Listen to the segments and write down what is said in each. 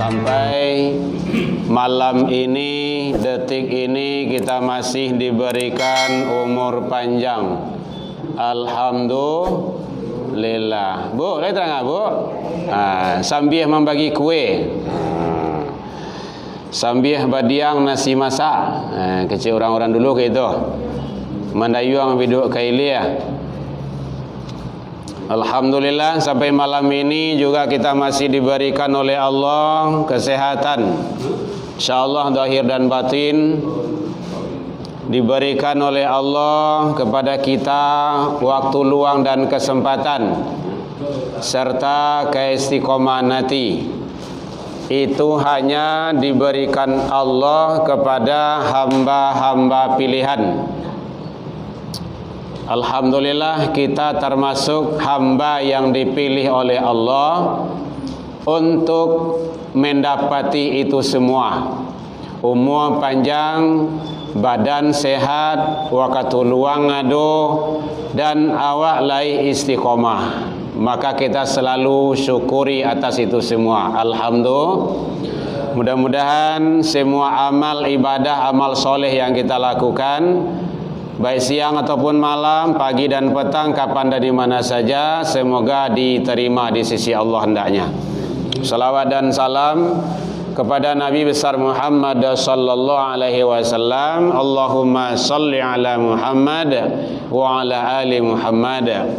Sampai malam ini, detik ini kita masih diberikan umur panjang. Alhamdulillah. Bu, boleh terang Bu? Sambil membagi kue. Sambil badiang nasi masak. Kecil orang-orang dulu ke itu. Mandayuang biduk kailia. Alhamdulillah sampai malam ini juga kita masih diberikan oleh Allah kesehatan. InsyaAllah zahir dan batin diberikan oleh Allah kepada kita waktu luang dan kesempatan serta keistiqomahan hati. Itu hanya diberikan Allah kepada hamba-hamba pilihan. Alhamdulillah kita termasuk hamba yang dipilih oleh Allah untuk mendapati itu semua. Umur panjang, badan sehat, waktu luang ngado, dan awak lai istiqomah. Maka kita selalu syukuri atas itu semua. Alhamdulillah. Mudah-mudahan semua amal ibadah, amal soleh yang kita lakukan, baik siang ataupun malam, pagi dan petang, kapan dan di mana saja, semoga diterima di sisi Allah hendaknya. Salawat dan salam kepada Nabi besar Muhammad sallallahu alaihi wasallam. Allahumma salli ala Muhammad wa ala ali Muhammad.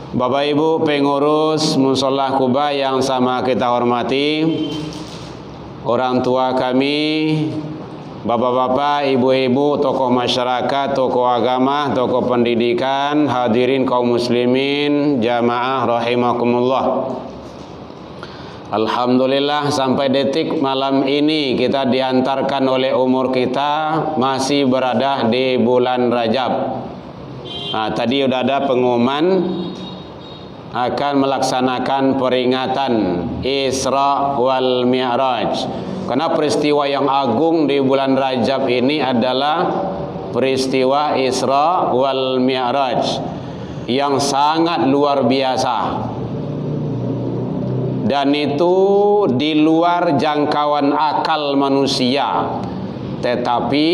Bapak Ibu pengurus Mushola Quba yang sama kita hormati, orang tua kami, bapak-bapak, ibu-ibu, tokoh masyarakat, tokoh agama, tokoh pendidikan, hadirin kaum muslimin, jamaah rahimakumullah. Alhamdulillah sampai detik malam ini kita diantarkan oleh umur kita masih berada di bulan Rajab. Tadi sudah ada pengumuman akan melaksanakan peringatan Isra wal Mi'raj. Karena peristiwa yang agung di bulan Rajab ini adalah peristiwa Isra wal Mi'raj yang sangat luar biasa. Dan itu di luar jangkauan akal manusia. Tetapi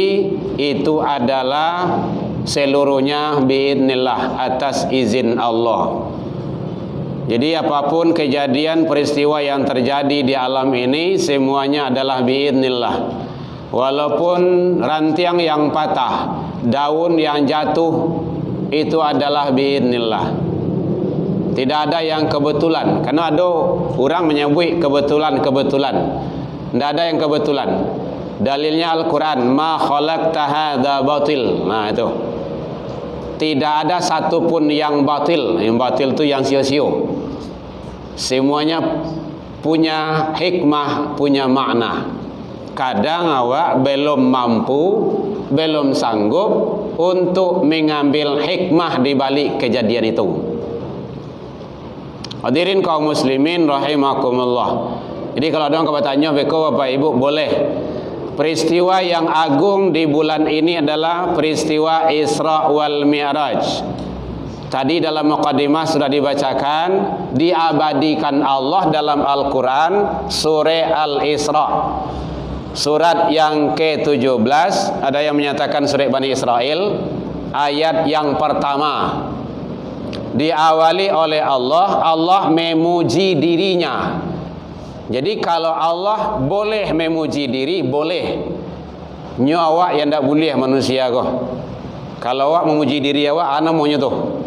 itu adalah seluruhnya biidznillah, atas izin Allah. Jadi apapun kejadian peristiwa yang terjadi di alam ini semuanya adalah biidznillah. Walaupun ranting yang patah, daun yang jatuh, itu adalah biidznillah. Tidak ada yang kebetulan. Karena ada orang menyebut kebetulan-kebetulan. Tidak ada yang kebetulan. Dalilnya Al-Quran, ma khalaqta hadza batil. Nah itu. Tidak ada satupun yang batil. Yang batil itu yang sio-sio. Semuanya punya hikmah, punya makna. Kadang awak belum mampu, belum sanggup untuk mengambil hikmah di balik kejadian itu. Hadirin kaum muslimin rahimakumullah. Jadi kalau ada orang bertanya, beko Bapak Ibu boleh. Peristiwa yang agung di bulan ini adalah peristiwa Isra wal Mi'raj. Tadi dalam muqaddimah sudah dibacakan, diabadikan Allah dalam Al-Quran surah Al-Isra. Surat yang ke-17, ada yang menyatakan surah Bani Israel, ayat yang pertama. Diawali oleh Allah, Allah memuji dirinya. Jadi kalau Allah boleh memuji diri, boleh. Nyawa yang tak boleh manusia kok. Kalau awak memuji diri awak, ana maunya tuh.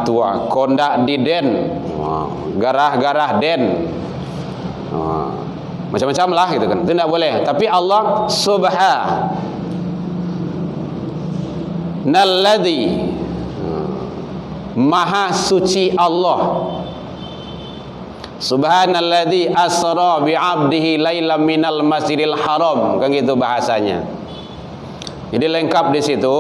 Tua kondak di den, garah-garah den, macam-macam lah gitu kan. Itu tidak boleh. Tapi Allah subhanalladzi, maha suci Allah. Subhanalladzi asra bi'abdihi lailam minal masjidil haram, kan gitu bahasanya. Jadi lengkap di situ.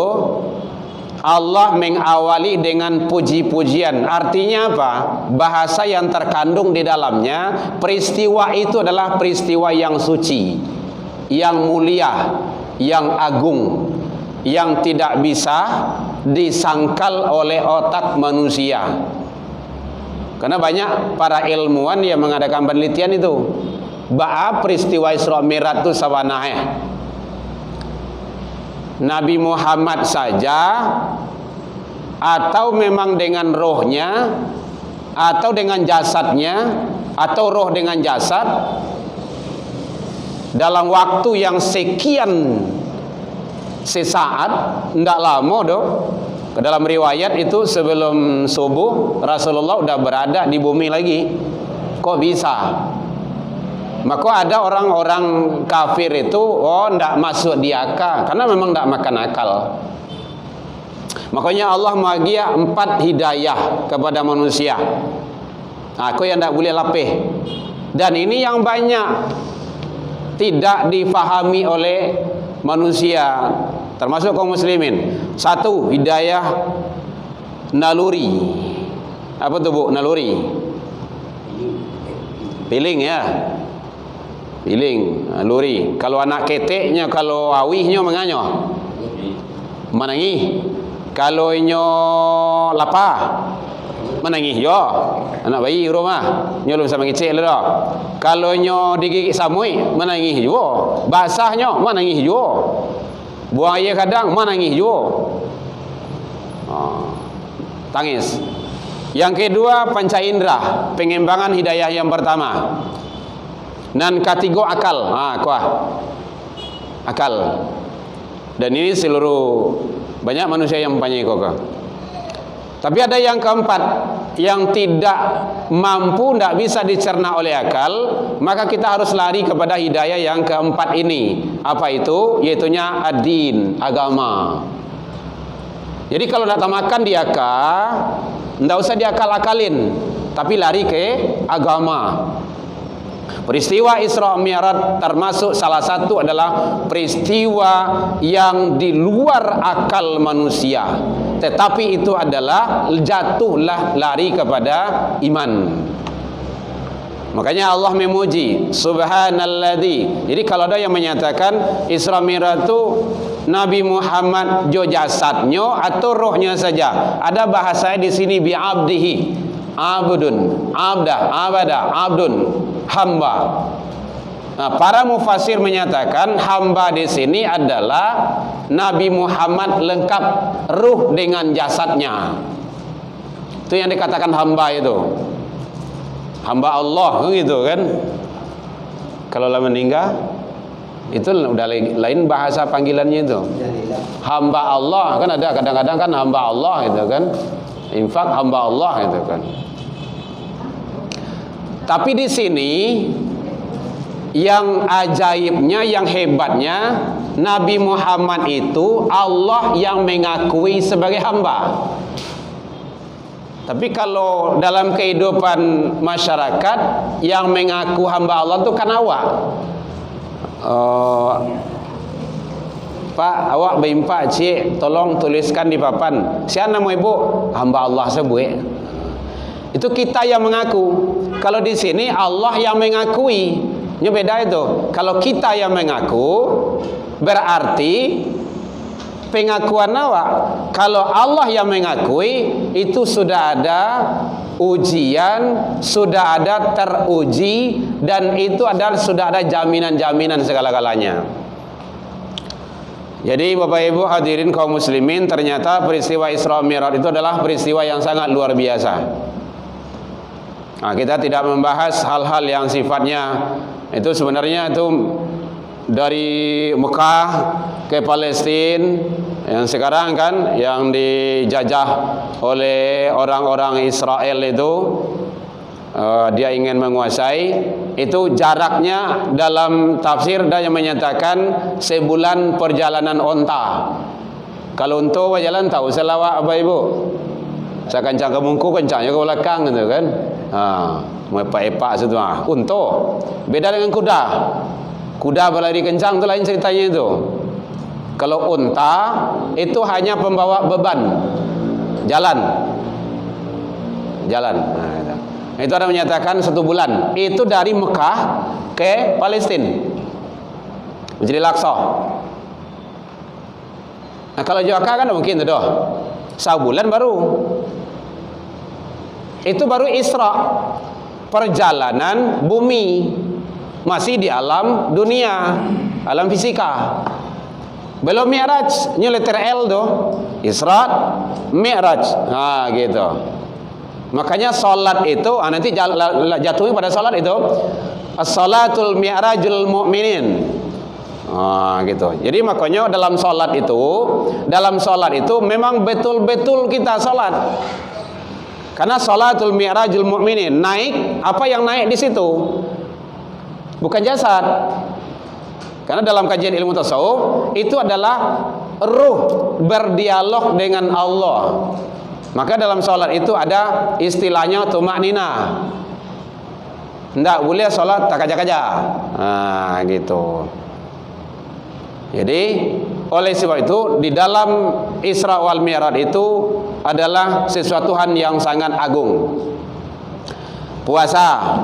Allah mengawali dengan puji-pujian. Artinya apa? Bahasa yang terkandung di dalamnya, peristiwa itu adalah peristiwa yang suci, yang mulia, yang agung, yang tidak bisa disangkal oleh otak manusia. Karena banyak para ilmuwan yang mengadakan penelitian itu. Peristiwa Isra Mi'raj itu sawanah Nabi Muhammad saja, atau memang dengan rohnya, atau dengan jasadnya, atau roh dengan jasad, dalam waktu yang sekian sesaat, tidak lama doh. Dalam riwayat itu sebelum subuh Rasulullah sudah berada di bumi lagi. Kok bisa? Maka ada orang-orang kafir itu, tidak masuk di akal, karena memang tidak makan akal. Makanya Allah bahagia 4 hidayah kepada manusia. Aku yang tidak boleh lapih. Dan ini yang banyak tidak difahami oleh manusia, termasuk kaum muslimin. 1, hidayah naluri. Apa tu Bu, naluri? Piling ya. Piling, naluri. Kalau anak keteknya, kalau awihnya menganyo. Menangih. Kalau inyo lapar, menangih yo. Anak bayi rumah, nyo belum sama kecil dah. Kalau nyo digigit samui, menangih yo. Basahnya menangih yo. Buang air kadang menangih yo. Tangis. Yang kedua, panca indera, pengembangan hidayah yang pertama. Dan ketiga akal. Kuah. Akal. Dan ini seluruh banyak manusia yang mempunyai kok. Tapi ada yang keempat, yang tidak mampu, tidak bisa dicerna oleh akal, maka kita harus lari kepada hidayah yang keempat ini. Apa itu? Yaitunya ad-din, agama. Jadi kalau nak makan di akal, tidak usah diakal-akalin, tapi lari ke agama. Peristiwa Isra Mi'raj termasuk salah satu adalah peristiwa yang di luar akal manusia, tetapi itu adalah jatuhlah lari kepada iman. Makanya Allah memuji subhanalladzi. Jadi kalau ada yang menyatakan Isra Mi'raj itu Nabi Muhammad jo jasadnya atau rohnya saja, ada bahasanya di sini bi'abdihi, abdun, abdun, hamba. Nah, para mufasir menyatakan hamba di sini adalah Nabi Muhammad lengkap ruh dengan jasadnya. Itu yang dikatakan hamba itu. Hamba Allah gitu kan. Kalau lah meninggal itu udah lain bahasa panggilannya itu. Hamba Allah kan ada kadang-kadang kan hamba Allah gitu kan. Infak hamba Allah gitu kan. Tapi di sini yang ajaibnya, yang hebatnya, Nabi Muhammad itu Allah yang mengakui sebagai hamba. Tapi kalau dalam kehidupan masyarakat yang mengaku hamba Allah itu kan awak. Pak, awak berimpak cik, tolong tuliskan di papan. Siapa nama ibu? Hamba Allah sebut. Itu kita yang mengaku. Kalau di sini Allah yang mengakui. Ini beda itu. Kalau kita yang mengaku, berarti pengakuan awak. Kalau Allah yang mengakui, itu sudah ada ujian, sudah ada teruji, dan itu adalah sudah ada jaminan-jaminan segala-galanya. Jadi Bapak Ibu hadirin kaum muslimin, ternyata peristiwa Isra Mi'raj itu adalah peristiwa yang sangat luar biasa. Nah, kita tidak membahas hal-hal yang sifatnya itu sebenarnya itu dari Mekah ke Palestina yang sekarang kan yang dijajah oleh orang-orang Israel itu, dia ingin menguasai. Itu jaraknya dalam tafsir ada yang menyatakan sebulan perjalanan onta. Kalau unta jalan tahu selawat apa ibu? Saya kencang ke mungku, kencangnya ke belakang gitu kan. Epak-epak situ. Unta beda dengan kuda. Kuda berlari kencang itu lain ceritanya itu. Kalau unta itu hanya pembawa beban, jalan. Nah, itu ada menyatakan 1 bulan. Itu dari Mekah ke Palestina, menjadi Al-Aqsa. Nah, kalau Jawa kan mungkin itu doh. 1 bulan baru. Itu baru Isra, perjalanan bumi, masih di alam dunia, alam fisika. Belum Mi'raj, ini letter L tuh. Isra, Mi'raj. Nah, gitu. Makanya salat itu nanti jatuhnya pada salat itu as-salatul mi'rajul mu'minin. Gitu. Jadi makanya dalam salat itu memang betul-betul kita salat. Karena salatul mi'rajul mu'minin, naik, apa yang naik di situ? Bukan jasad. Karena dalam kajian ilmu tasawuf itu adalah ruh berdialog dengan Allah. Maka dalam salat itu ada istilahnya tumaknina. Tidak boleh salat tak kaja-kaja. Gitu. Jadi oleh sebab itu di dalam Isra wal Mi'raj itu adalah sesuatu yang sangat agung. Puasa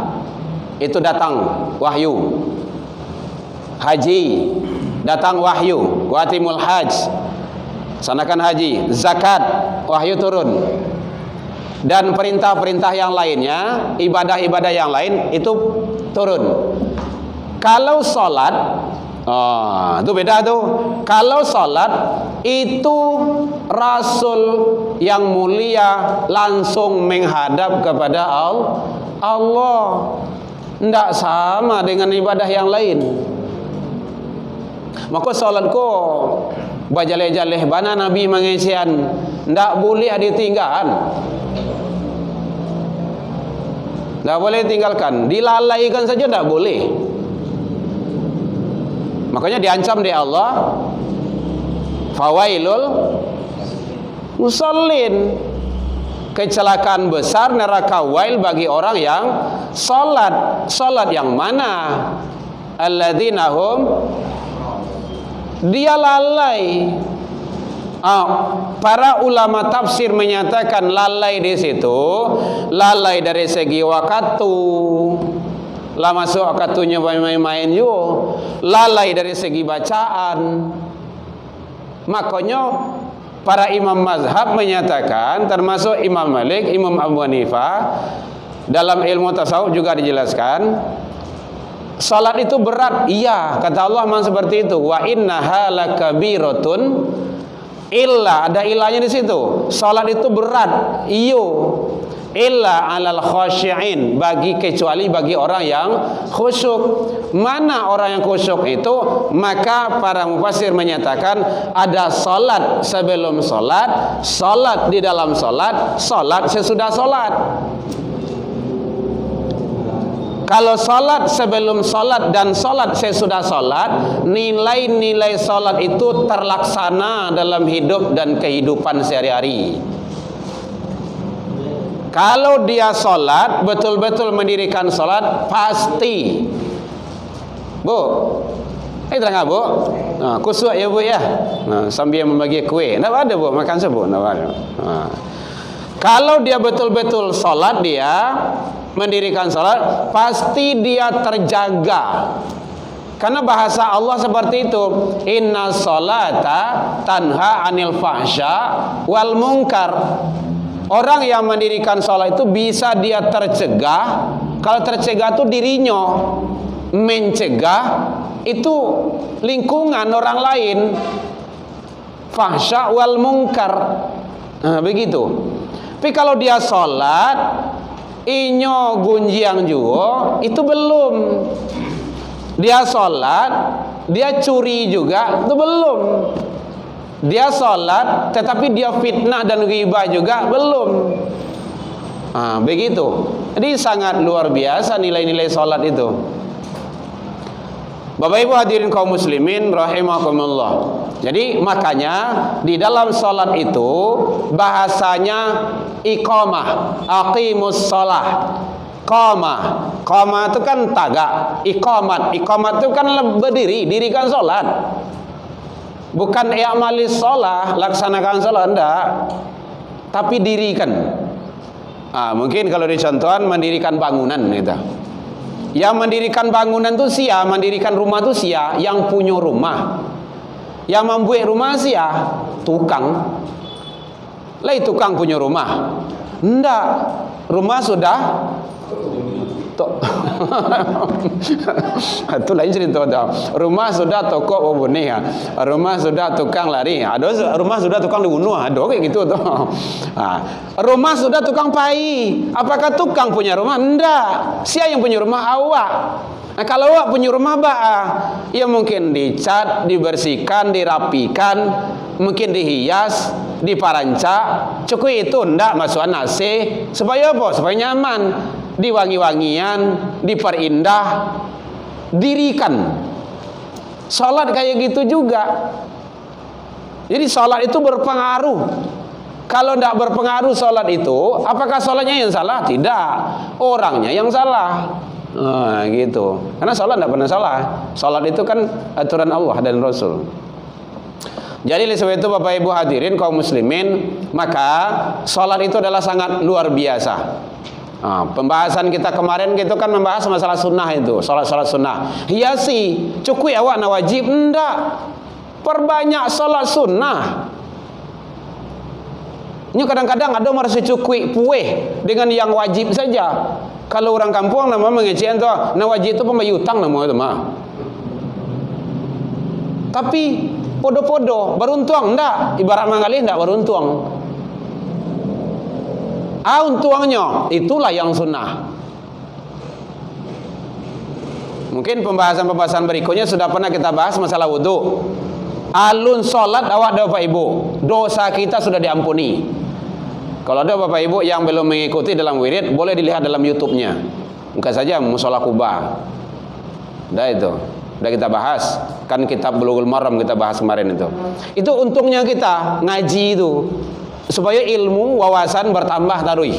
itu datang wahyu. Haji datang wahyu, watimul hajj, sanakan haji. Zakat wahyu turun. Dan perintah-perintah yang lainnya, ibadah-ibadah yang lain itu turun. Kalau salat, itu beda tuh. Kalau salat itu Rasul yang mulia langsung menghadap kepada Allah. Tidak sama dengan ibadah yang lain. Maka salatku bajaleh-jaleh bana Nabi mengisian, tidak boleh ditinggalkan. Tidak boleh tinggalkan, dilalaikan saja tidak boleh. Makanya diancam di Allah, fawailul musallin, kecelakaan besar neraka wail bagi orang yang salat. Salat yang mana? Alladzina hum, dia lalai. Para ulama tafsir menyatakan lalai di situ, lalai dari segi waktu, lah masuk waktunya main-main juga, lalai dari segi bacaan. Makanya para imam mazhab menyatakan, termasuk Imam Malik, Imam Abu Hanifah, dalam ilmu tasawuf juga dijelaskan, salat itu berat. Iya, kata Allah memang seperti itu. Wa innaha lakabiratun, illa, ada ilahnya di situ. Salat itu berat. Iyo, illa alal khasyi'in, kecuali bagi orang yang khusyuk. Mana orang yang khusyuk itu? Maka para mufassir menyatakan ada salat sebelum salat, salat di dalam salat, salat sesudah salat. Kalau salat sebelum salat dan salat sesudah salat, nilai-nilai salat itu terlaksana dalam hidup dan kehidupan sehari-hari. Kalau dia salat, betul-betul mendirikan salat, pasti. Bu, terang Bu. Kusuk ya Bu ya. Sambil membagi kue. Tidak ada Bu, makan sebut. Kalau dia betul-betul salat, dia mendirikan salat, pasti dia terjaga. Karena bahasa Allah seperti itu, inna salata tanha anil fahsya wal munkar. Orang yang mendirikan salat itu bisa dia tercegah. Kalau tercegah itu dirinya, mencegah itu lingkungan orang lain. Fahsya wal munkar. Begitu. Tapi kalau dia salat, inyo gunjiang juga, itu belum. Dia salat, dia curi juga, itu belum. Dia salat tetapi dia fitnah dan ghibah juga, belum. Begitu. Jadi sangat luar biasa nilai-nilai salat itu. Bapak Ibu hadirin kaum muslimin rahimakumullah. Jadi makanya di dalam salat itu bahasanya iqamah, aqimus shalah. Qamah itu kan tagak. Iqamat itu kan berdiri, dirikan salat. Bukan i'malis shalah, laksanakan salat, enggak. Tapi dirikan. Mungkin kalau dicontohkan mendirikan bangunan gitu. Yang mendirikan bangunan itu sia, mendirikan rumah itu sia, yang punya rumah. Yang membuat rumah sia, tukang. Tukang punya rumah. Enggak. Rumah sudah itu lain cerita dah. Rumah sudah toko benih, rumah sudah tukang lari, ada rumah sudah tukang dibunuh, ada kayak gitu tuh. Rumah sudah tukang pai. Apakah tukang punya rumah? Enggak. Siapa yang punya rumah? Awak. Nah, kalau awak punya rumah ya mungkin dicat, dibersihkan, dirapikan, mungkin dihias, diparancak. Cukup itu ndak masuk nasi. Supaya apa? Supaya nyaman. Diwangi-wangian, diperindah, dirikan. Salat kayak gitu juga. Jadi salat itu berpengaruh. Kalau tidak berpengaruh salat itu, apakah salatnya yang salah? Tidak, orangnya yang salah. Nah, gitu. Karena salat tidak pernah salah. Salat itu kan aturan Allah dan Rasul. Jadi oleh sebab itu Bapak Ibu hadirin kaum muslimin, maka salat itu adalah sangat luar biasa. Pembahasan kita kemarin itu kan membahas masalah sunnah itu, salat sunnah. Hiasi, cukup awak nak wajib? Enggak. Perbanyak salat sunnah. Ini kadang-kadang ada merasa cukup pueh dengan yang wajib saja. Kalau orang kampung nama mengecek tu, nak wajib itu pembayutang nama itu mah. Tapi podo-podo beruntung enggak? Ibarat mangalih enggak beruntung. Untungnya itulah yang sunnah. Mungkin pembahasan berikutnya sudah pernah kita bahas masalah wudu. Alun solat awak ada Bapak Ibu, dosa kita sudah diampuni. Kalau ada Bapak Ibu yang belum mengikuti dalam wirid, boleh dilihat dalam YouTube-nya. Bukan saja Musola Kuba. Dah itu, udah kita bahas. Kan kitab Bulughul Maram kita bahas kemarin itu. Itu untungnya kita ngaji itu, supaya ilmu wawasan bertambah tarui.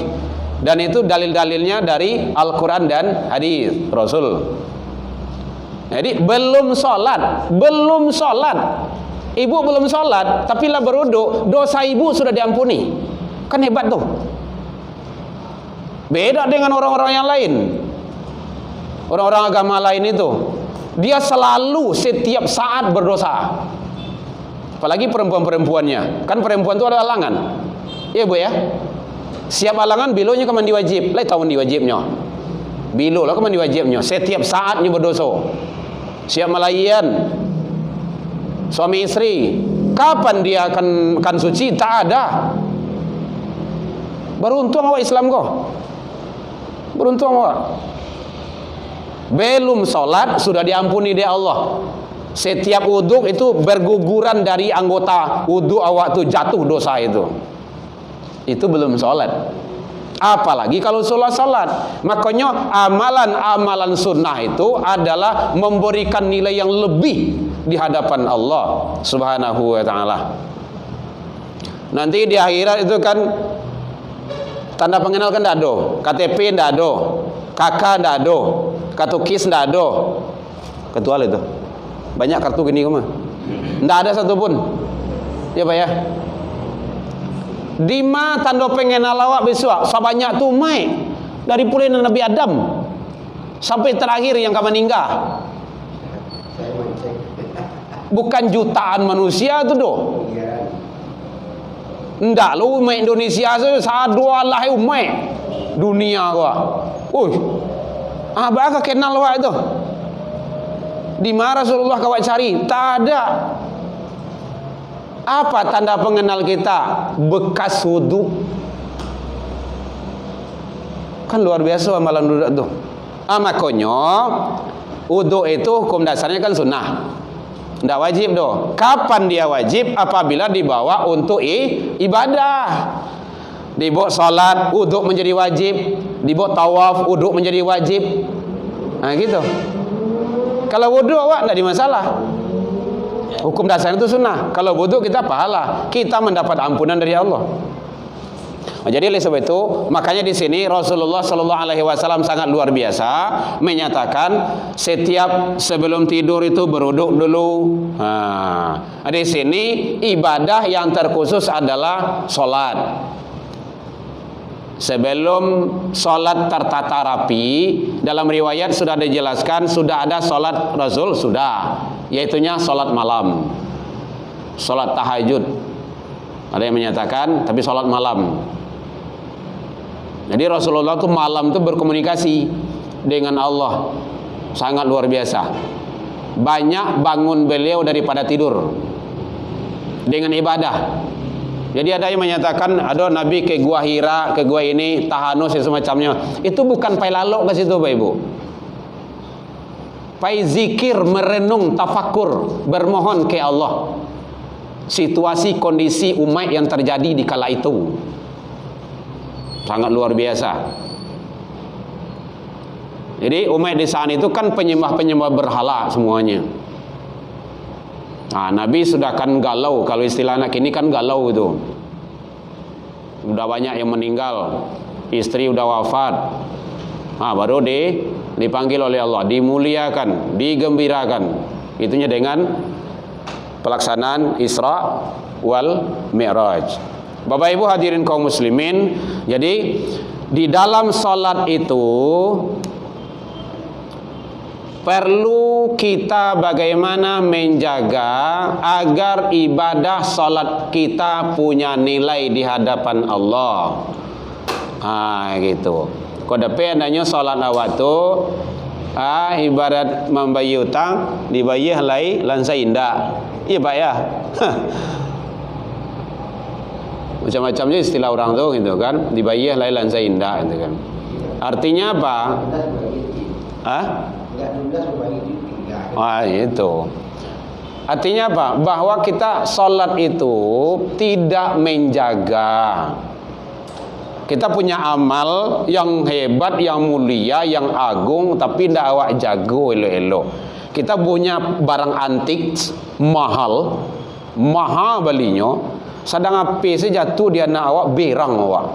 Dan itu dalil-dalilnya dari Al-Quran dan hadis Rasul. Jadi belum sholat, ibu belum sholat, tapi lah berwudu, dosa ibu sudah diampuni. Kan hebat tuh. Beda dengan orang-orang yang lain. Orang-orang agama lain itu, dia selalu setiap saat berdosa. Apalagi perempuan-perempuannya. Kan perempuan itu ada halangan. Iya Bu ya. Siap halangan bilonya ke mandi wajib. Lai tahu mandi wajibnya. Bilo lah ke mandi wajibnya. Setiap saatnya berdosa. Siap melayan. Suami istri. Kapan dia akan suci? Tak ada. Beruntung awak Islam kok. Beruntung awak. Belum sholat sudah diampuni dia Allah. Setiap wudhu itu berguguran dari anggota wudhu awak tu jatuh dosa itu. Itu belum sholat. Apalagi kalau sholat. Makanya amalan-amalan sunnah itu adalah memberikan nilai yang lebih di hadapan Allah Subhanahu wa ta'ala. Nanti di akhirat itu kan tanda pengenal kan tidak ada, KTP tidak ada, KK tidak ada, kartu KIS tidak ada. Kecuali itu banyak kartu gini mah. Tidak ada satupun. Ya Pak ya. Dima tanda pengenal awak besok sebanyak tu mai dari mulai Nabi Adam sampai terakhir yang akan meninggal. Bukan jutaan manusia tu doh. Ndak lu umat Indonesia saja dua lah umat dunia gua. Abang kenal awak itu. Di mana Rasulullah kawat cari? Tak ada. Apa tanda pengenal kita? Bekas wudu. Kan luar biasa amalan dudak tu. Makanya wudu itu hukum dasarnya kan sunnah. Tidak wajib doh. Kapan dia wajib? Apabila dibawa untuk ibadah. Dibawa salat, wudu menjadi wajib. Dibawa tawaf, wudu menjadi wajib. Nah gitu. Kalau wudu awak tidak ada masalah. Hukum dasar itu sunnah. Kalau wudu kita pahala, kita mendapat ampunan dari Allah. Jadi oleh sebab itu, makanya di sini Rasulullah Sallallahu Alaihi Wasallam sangat luar biasa menyatakan setiap sebelum tidur itu berwudu dulu. Di sini ibadah yang terkhusus adalah solat. Sebelum solat tertata rapi, dalam riwayat sudah dijelaskan sudah ada solat Rasul sudah, yaitunya solat malam, solat tahajud. Ada yang menyatakan tapi solat malam. Jadi Rasulullah tuh malam tuh berkomunikasi dengan Allah, sangat luar biasa. Banyak bangun beliau daripada tidur dengan ibadah. Jadi ada yang menyatakan ada Nabi ke gua Hira, ke gua ini, Tahanus dan semacamnya. Itu bukan pai lalok ke situ Bapak Ibu. Pai zikir, merenung, tafakur, bermohon ke Allah. Situasi kondisi umat yang terjadi di kala itu sangat luar biasa. Jadi umat di sana itu kan penyembah-penyembah berhala semuanya. Nah, Nabi sudah kan galau, kalau istilah anak ini kan galau itu. Udah banyak yang meninggal, istri udah wafat. Nah, baru dipanggil oleh Allah, dimuliakan, digembirakan. Itunya dengan pelaksanaan Isra wal Mi'raj. Bapak Ibu hadirin kaum muslimin, jadi di dalam salat itu perlu kita bagaimana menjaga agar ibadah salat kita punya nilai di hadapan Allah. Gitu. Kodepe adanya salat awak tu ibarat membayar hutang, dibayar lai lansa indah. Iya Pak ya. Macam-macamnya istilah orang tu gitu kan, dibayar lai lansa indah gitu kan. Artinya apa? Itu. Artinya apa? Bahwa kita salat itu tidak menjaga. Kita punya amal yang hebat, yang mulia, yang agung, tapi tidak awak jago elok-elok. Kita punya barang antik mahal balinya. Sedang api sejatuh dia nak awak berang awak.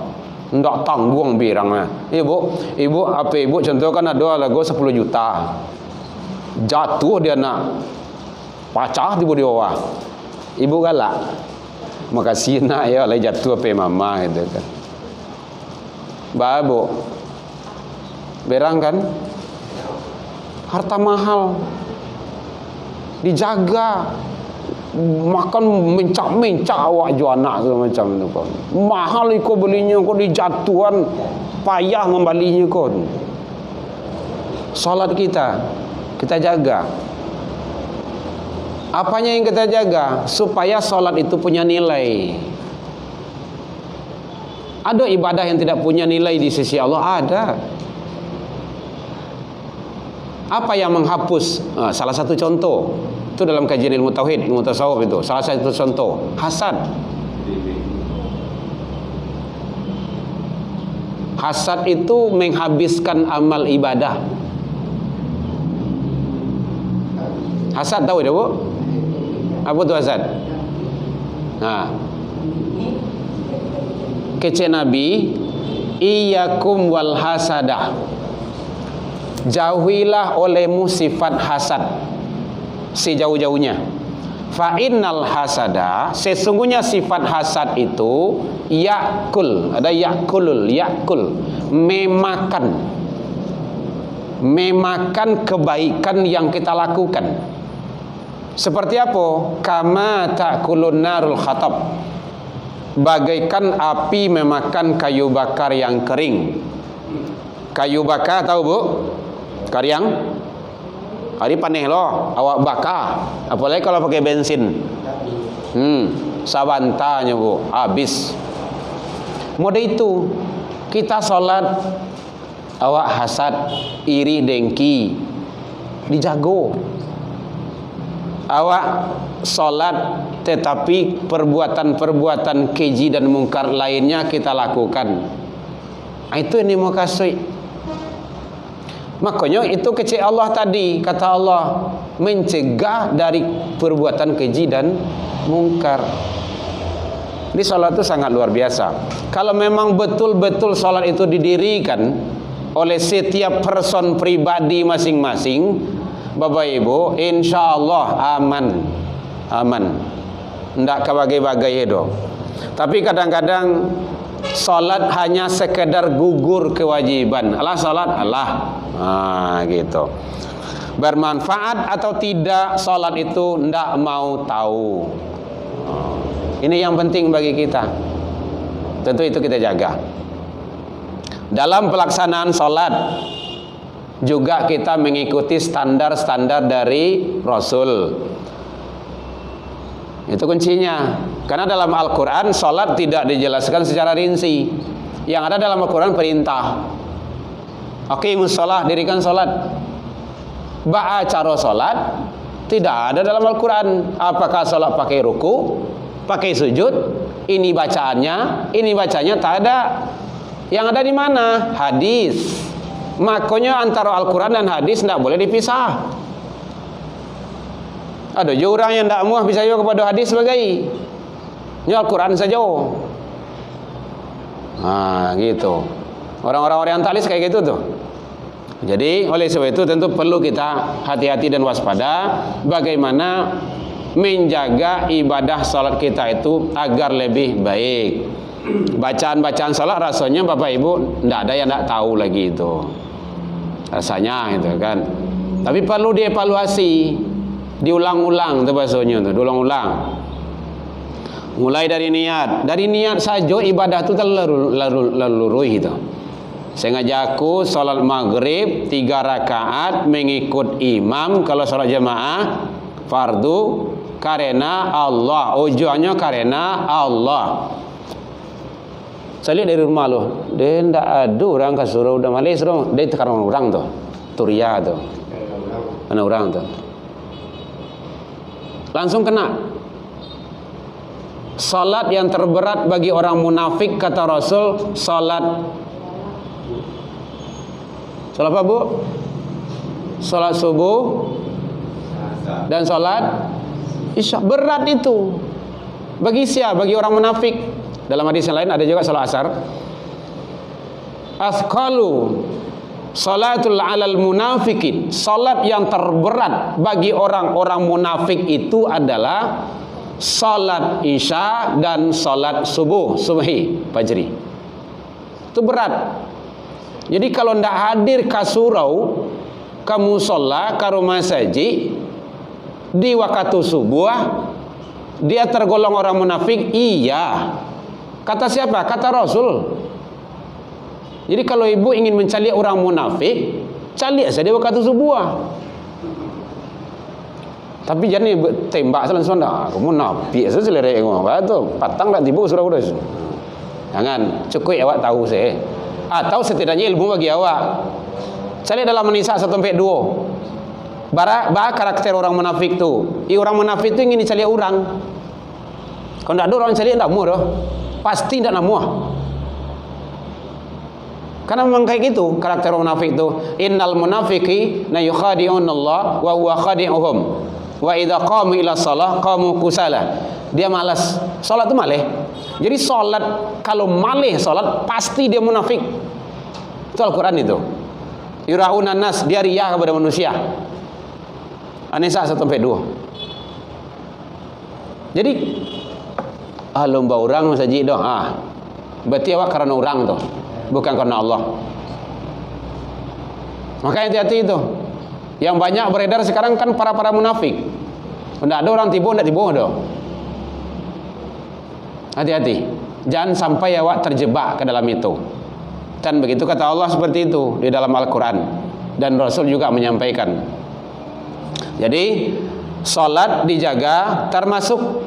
Ndak tanggung birangnya. Ibu apa ibu contoh kan ada lagu 10 juta. Jatuh dia nak pacah di bawah. Ibu galak. Makasih nak ya lah jatuh apa mama gitu kan. Babu. Berang kan? Harta mahal. Dijaga. Makan mencak-mencak awak jual anak macam itu kan. Mahal iko belinya kau dijatuhan, payah membalinya kau. Salat kita jaga. Apanya yang kita jaga? Supaya salat itu punya nilai. Ada ibadah yang tidak punya nilai di sisi Allah? Ada. Apa yang menghapus? Salah satu contoh itu dalam kajian ilmu tauhid, ilmu tasawuf itu. Salah satu contoh, hasad. Hasad itu menghabiskan amal ibadah. Hasad tahu ya Bu? Apa itu hasad? Nah, kece Nabi, iyyakum wal hasadah. Jauhilah olehmu sifat hasad sejauh-jauhnya. Fa innal hasada, sesungguhnya sifat hasad itu yakul, ada yakulul, yakul, memakan kebaikan yang kita lakukan. Seperti apa? Kama ta'kulun narul khatab, bagaikan api memakan kayu bakar yang kering. Kayu bakar tahu Bu? Karyang hari paneh loh, awak bakar. Apalagi kalau pakai bensin. Sabantanya Bu, habis. Mode itu kita sholat, awak hasad, iri, dengki, dijago. Awak sholat, tetapi perbuatan-perbuatan keji dan mungkar lainnya kita lakukan. Itu yang mau kasih. Makanya itu kecil Allah tadi, kata Allah, mencegah dari perbuatan keji dan mungkar. Ini salat itu sangat luar biasa. Kalau memang betul-betul salat itu didirikan oleh setiap person pribadi masing-masing, Bapak Ibu, insya Allah aman. Ndak kebagai-bagai itu. Tapi kadang-kadang salat hanya sekedar gugur kewajiban. Allah salat, Allah. Gitu. Bermanfaat atau tidak salat itu ndak mau tahu. Ini yang penting bagi kita. Tentu itu kita jaga. Dalam pelaksanaan sholat juga kita mengikuti standar-standar dari Rasul. Itu kuncinya. Karena dalam Al-Quran sholat tidak dijelaskan secara rinci. Yang ada dalam Al-Quran perintah. Aqimus sholat, dirikan sholat. Ba'a cara sholat tidak ada dalam Al-Quran. Apakah sholat pakai ruku, pakai sujud, ini bacaannya, ini bacanya, tak ada. Yang ada di mana? Hadis. Makanya antara Al-Quran dan hadis tidak boleh dipisah. Ada juga orang yang tidak muah bisa juga kepada hadis sebagai ini Al-Quran saja. Nah gitu. Orang-orang orientalis kayak gitu tuh. Jadi oleh sebab itu tentu perlu kita hati-hati dan waspada bagaimana menjaga ibadah salat kita itu agar lebih baik. Bacaan-bacaan salat rasanya Bapak Ibu tidak ada yang tidak tahu lagi itu. Rasanya gitu kan. Tapi perlu dievaluasi, diulang-ulang itu bahasanya tuh, diulang-ulang. Mulai dari niat saja ibadah itu terlalu itu. Sengaja aku salat maghrib 3 rakaat mengikut imam kalau salat jamaah fardu karena Allah, ujungnya karena Allah. Saya lihat dari rumah loh, dia tidak ada orang kasuruh udah malis dong, dia itu karena orang tuh, turia tuh, karena orang tuh, langsung kena. Salat yang terberat bagi orang munafik kata Rasul, salat apa Bu? Salat subuh dan salat isya. Berat itu. Bagi siapa? Bagi orang munafik. Dalam hadis yang lain ada juga salat asar. Asqalu salatul alal munafikin. Salat yang terberat bagi orang-orang munafik itu adalah salat isya dan salat subhi, fajri. Itu berat. Jadi kalau ndak hadir ke surau, ke musola, ke rumah saji di waktu subuh, dia tergolong orang munafik. Iya. Kata siapa? Kata Rasul. Jadi kalau ibu ingin mencari orang munafik, cari saja di waktu subuh. Tapi jangan tembak langsung dah. Kamu munafik, saya selera ngomong. Betul. Patang dah tiba surau dah. Jangan. Cukup awak tahu saya. Atau setidaknya ilmu bagi awak. Saya lihat dalam An-Nisa 1-2. Bara karakter orang munafik tu. Orang munafik tu ingin dicari orang. Kalau tidak ada orang cari, tidak muah dah. Pasti tidak muah. Karena memang kayak gitu karakter orang munafik tu. Innal munafiqi na yukhadi'un Allah wa huwa khadi'uhum. Wa idza qamu ila shalah qamu kusala. Dia malas. Salat tu malih. Jadi salat kalau malih salat pasti dia munafik. Itu Al-Quran itu. Yura'unan nas, dia riya kepada manusia. An-Nisa 1-2. Jadi lomba orang saja dah. Berarti awak karena orang tu, bukan karena Allah. Maka hati-hati itu. Yang banyak beredar sekarang kan para munafik. Tidak ada orang tipu, tidak tipu dah. Hati-hati. Jangan sampai awak terjebak ke dalam itu. Dan begitu kata Allah seperti itu di dalam Al-Quran. Dan Rasul juga menyampaikan. Jadi salat dijaga termasuk.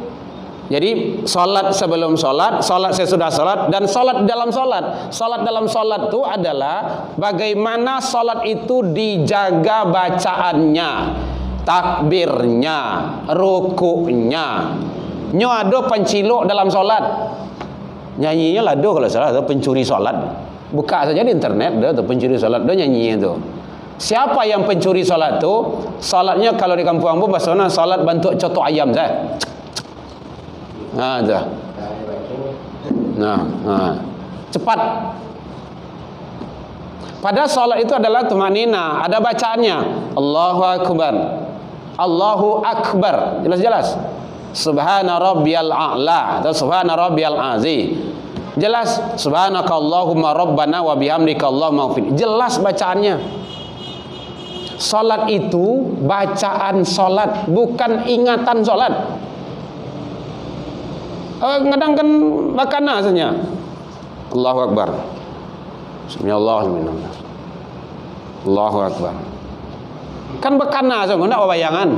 Jadi salat sebelum salat, salat sesudah salat, dan salat dalam salat. Salat dalam salat itu adalah bagaimana salat itu dijaga bacaannya, takbirnya, rukuknya. Nyo ada penciluk dalam solat, nyanyinya lah do kalau salah, atau pencuri solat. Buka saja di internet, dah tu pencuri solat, do nyanyinya tu. Siapa yang pencuri solat tu? Solatnya kalau di kampung ambo bahasanya solat bentuk coto ayam saya. Nah, dah. Nah, cepat. Pada solat itu adalah tumanina, ada bacaannya. Allahu Akbar, Allahu Akbar, jelas-jelas. Subhana rabbiyal a'la atau subhana rabbiyal azim. Jelas subhanakallahumma rabbana wa bihamdika allahumma ighfir. Jelas bacaannya. Salat itu bacaan salat, bukan ingatan salat. Kadang kan makana saja. Allahu Akbar. Bismillah. Allahu Akbar. Kan bekana so ndak bayangan.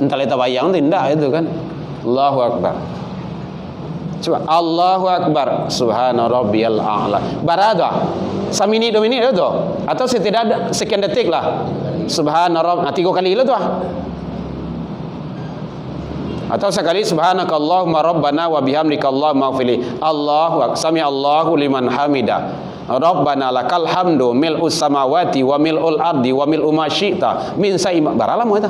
Entah itu bayang tindak itu kan. Allahu Akbar. Coba Allahu Akbar. Subhana rabbiyal a'la. Barada. Samini domini itu atau setidak sekian detik lah. Subhana rabb. 3 kali itu atau sekali subhanakallahumma rabbana wa bihamdika allahumma ighfirli. Allahu akbar. Sami Allahu liman hamida. Rabbana lakal hamdu mil'us samawati wa mil'ul ardi wa mil'u ma syi'ta min sa'ima. Baralah mu eta.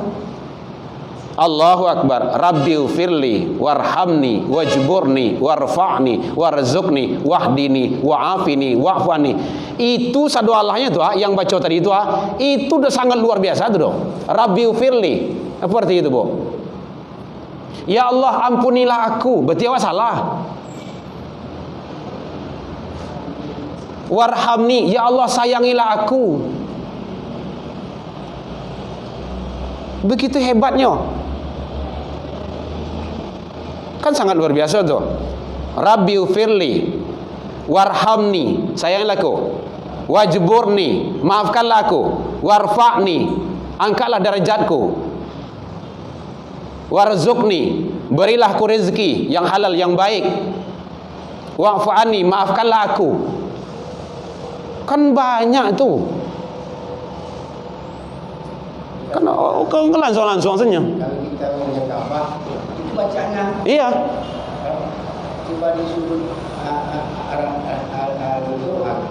Allahu akbar. Rabbighfirli warhamni wajburni warfa'ni warzuqni wahdini wa'afini wa'fani. Itu sadu Allahnya tuh yang baca tadi itu udah sangat luar biasa tuh dong. Rabbighfirli. Seperti itu, Bu. Ya Allah ampunilah aku, berarti apa salah? Warhamni, ya Allah sayangilah aku. Begitu hebatnya. Kan sangat luar biasa tuh. Rabbighfirli warhamni, sayangilah aku. Wajburni, maafkanlah aku. Warfa'ni, angkatlah derajatku. Warzuqni, berilah aku rezeki yang halal yang baik. Wa'fu'ani, maafkanlah aku. Kan banyak tu. Kan langsung saja. Kalau kita menjaga apa, itu bacaannya. Iya. Coba disuruh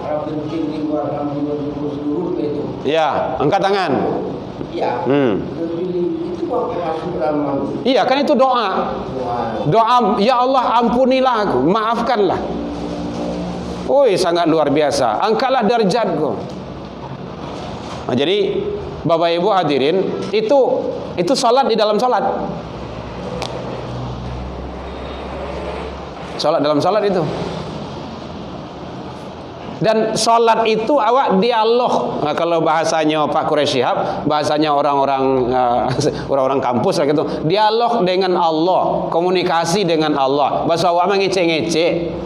Rabbil Jinni wa Rabbil seluruh itu. Iya, angkat tangan. Iya. Itu pakai masuk dalam. Iya, kan itu doa. Doa, ya Allah ampunilah aku, maafkanlah. Woi, sangat luar biasa. Angkatlah derajatku. Nah, jadi Bapak Ibu hadirin, itu salat di dalam salat. Salat dalam salat itu. Dan salat itu awak dialog. Nah, kalau bahasanya Pak Quraisy Shihab, bahasanya orang-orang kampus lah gitu. Dialog dengan Allah, komunikasi dengan Allah. Bahasa awak mengecek-ngecek.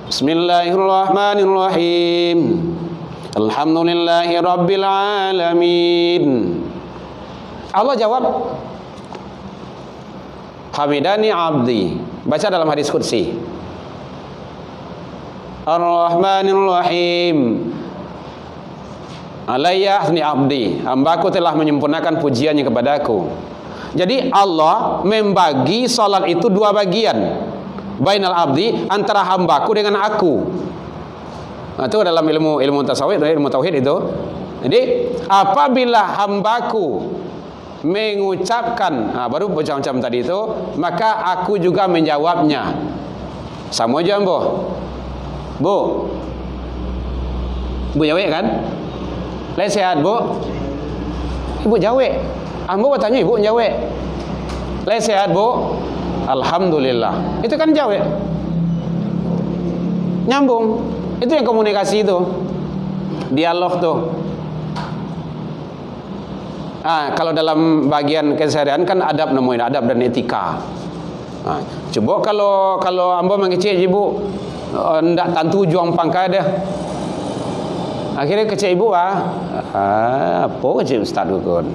Bismillahirrahmanirrahim. Alhamdulillahi rabbil alamin. Allah jawab, Hamidani abdi. Baca dalam hadis qudsi. Ar-Rahmanir-Rahim. Alayya ahni abdi. Hambaku telah menyempurnakan pujiannya kepadaku. Jadi Allah membagi salat itu 2 bagian. Bainal abdi, antara hambaku dengan aku. Nah, itu dalam ilmu tasawuf, ilmu tauhid itu. Jadi apabila hambaku mengucapkan, baru macam tadi itu, maka aku juga menjawabnya. Sama aja, Bu Jawe kan? Lain sehat, Bu? Ibu Jawe. Ambo bertanya Ibu Jawe. Lain sehat, Bu? Alhamdulillah. Itu kan Jawe. Nyambung. Itu yang komunikasi itu. Dialog tuh. Kalau dalam bagian keseharian kan adab nemuin, adab dan etika. Coba kalau ambo mengecek Ibu, ndak tantu juang pangkai dah. Akhirnya kecek Ibu apa kecek Ustaz dukun.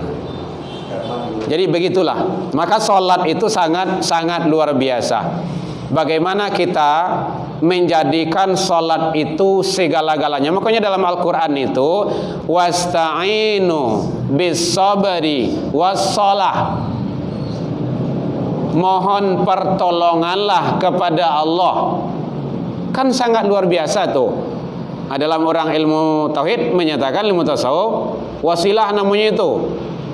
Jadi begitulah. Maka salat itu sangat luar biasa. Bagaimana kita menjadikan salat itu segala-galanya. Makanya dalam Al-Qur'an itu wasta'inu bis-sabri was-shalah. Mohon pertolonganlah kepada Allah. Kan sangat luar biasa tuh. Dalam orang ilmu tauhid menyatakan, ilmu tasawuf, wasilah namanya itu.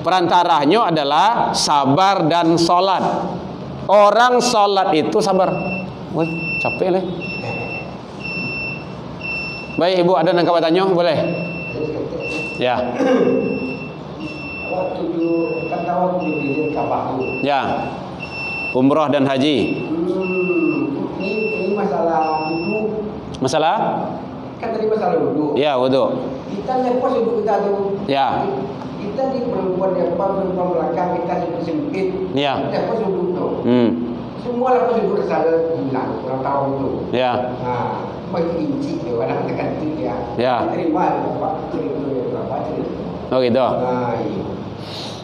Perantaranya adalah sabar dan salat. Orang salat itu sabar. Woi, capek leh. Baik, Ibu ada nangkap tanya? Boleh? Ya. Awak tuju Ka'bah tu. Ya. Umrah dan haji. Ini masalah wudu. Masalah? Kan tadi masalah wudu. Ya, wudu. Kita lepas wudu kita tu. Ya. Kita di perempuan belakang kita sempit. Ya. Lepas wudu tu. semua lah pun bersara hilang orang tahu itu. Ya. Bagi inci dia orang tekan dia. Ya. Terima waktu itu baca. Oh gitu. Iya.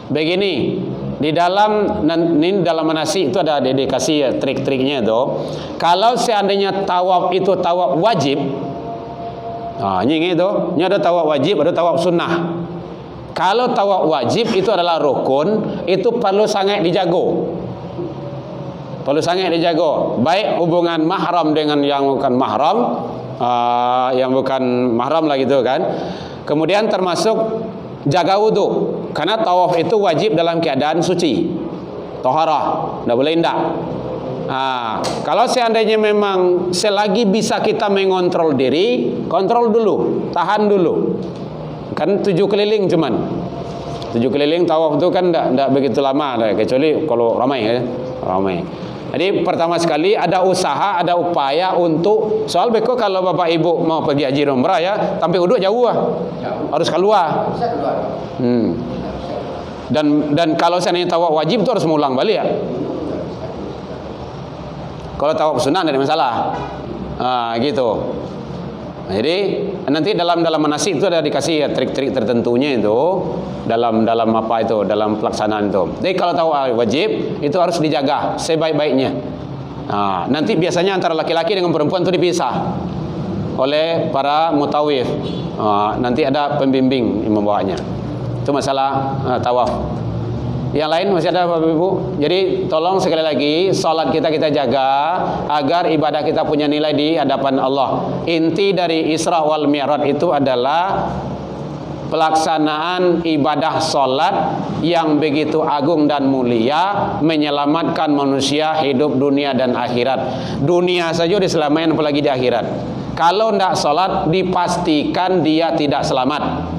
Begini, di dalam manasik itu ada dedikasi ya, trik-triknya itu. Kalau seandainya tawaf itu tawaf wajib, ini ada tawaf wajib, ada tawaf sunnah. Kalau tawaf wajib itu adalah rukun, itu perlu sangat dijaga. Perlu sangat dijaga. Baik hubungan mahram dengan yang bukan mahram, lah gitu kan. Kemudian termasuk jaga wudu, karena tawaf itu wajib dalam keadaan suci, taharah, tidak boleh indah. Kalau seandainya memang selagi bisa kita mengontrol diri, kontrol dulu, tahan dulu. Kan 7 keliling cuman 7 keliling tawaf itu kan tidak begitu lama, kecuali kalau ramai ya, ramai. Jadi pertama sekali ada usaha, ada upaya untuk soal beko kalau bapak ibu mau pergi haji umrah ya, sampai uduk jauh harus keluar. Dan kalau seandainya tawaf wajib itu harus mengulang balik ya. Kalau tawaf sunnah tidak ada masalah. Gitu. Jadi nanti dalam manasik itu ada dikasih ya, trik-trik tertentunya itu dalam apa itu, dalam pelaksanaan itu. Jadi kalau tawaf wajib itu harus dijaga sebaik-baiknya. Nanti biasanya antara laki-laki dengan perempuan itu dipisah oleh para mutawif. Nanti ada pembimbing yang membawanya. Itu masalah tawaf. Yang lain masih ada Bapak Ibu. Jadi tolong sekali lagi salat kita jaga agar ibadah kita punya nilai di hadapan Allah. Inti dari Isra wal Mi'raj itu adalah pelaksanaan ibadah salat yang begitu agung dan mulia, menyelamatkan manusia hidup dunia dan akhirat. Dunia saja diselamatkan, apalagi di akhirat. Kalau tidak salat dipastikan dia tidak selamat.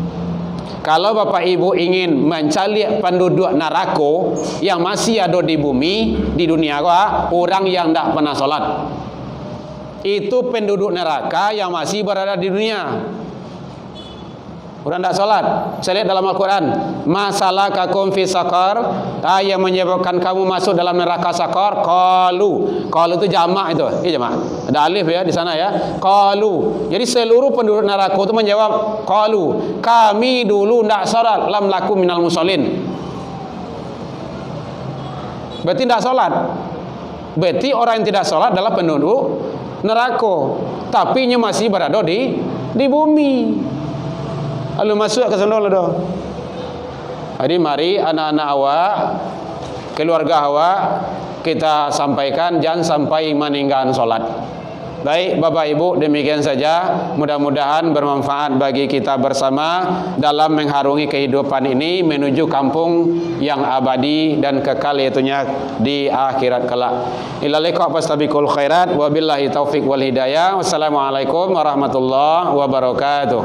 Kalau Bapak Ibu ingin mencari penduduk neraka yang masih ada di bumi, di dunia, orang yang tidak pernah sholat. Itu penduduk neraka yang masih berada di dunia. Orang tidak sholat. Saya lihat dalam Al-Quran, masalah kakum fi sakar, yang menyebabkan kamu masuk dalam neraka sakar. Qalu itu jamak itu, jamak. Ada alif ya di sana ya. Qalu. Jadi seluruh penduduk neraka itu menjawab qalu, kami dulu tidak sholat, lam laku minal musallin. Berarti tidak sholat. Berarti orang yang tidak sholat adalah penduduk neraka, tapi nya masih berada di bumi. Lalu masuk ke sana dah. Jadi mari anak-anak awak, keluarga awak, kita sampaikan jangan sampai meninggalkan solat. Baik Bapak Ibu, demikian saja. Mudah-mudahan bermanfaat bagi kita bersama dalam mengharungi kehidupan ini menuju kampung yang abadi dan kekal, yaitunya di akhirat kelak. Ila liqa fastabiqul khairat, wabillahi taufik wal hidayah. Wassalamualaikum warahmatullahi wabarakatuh.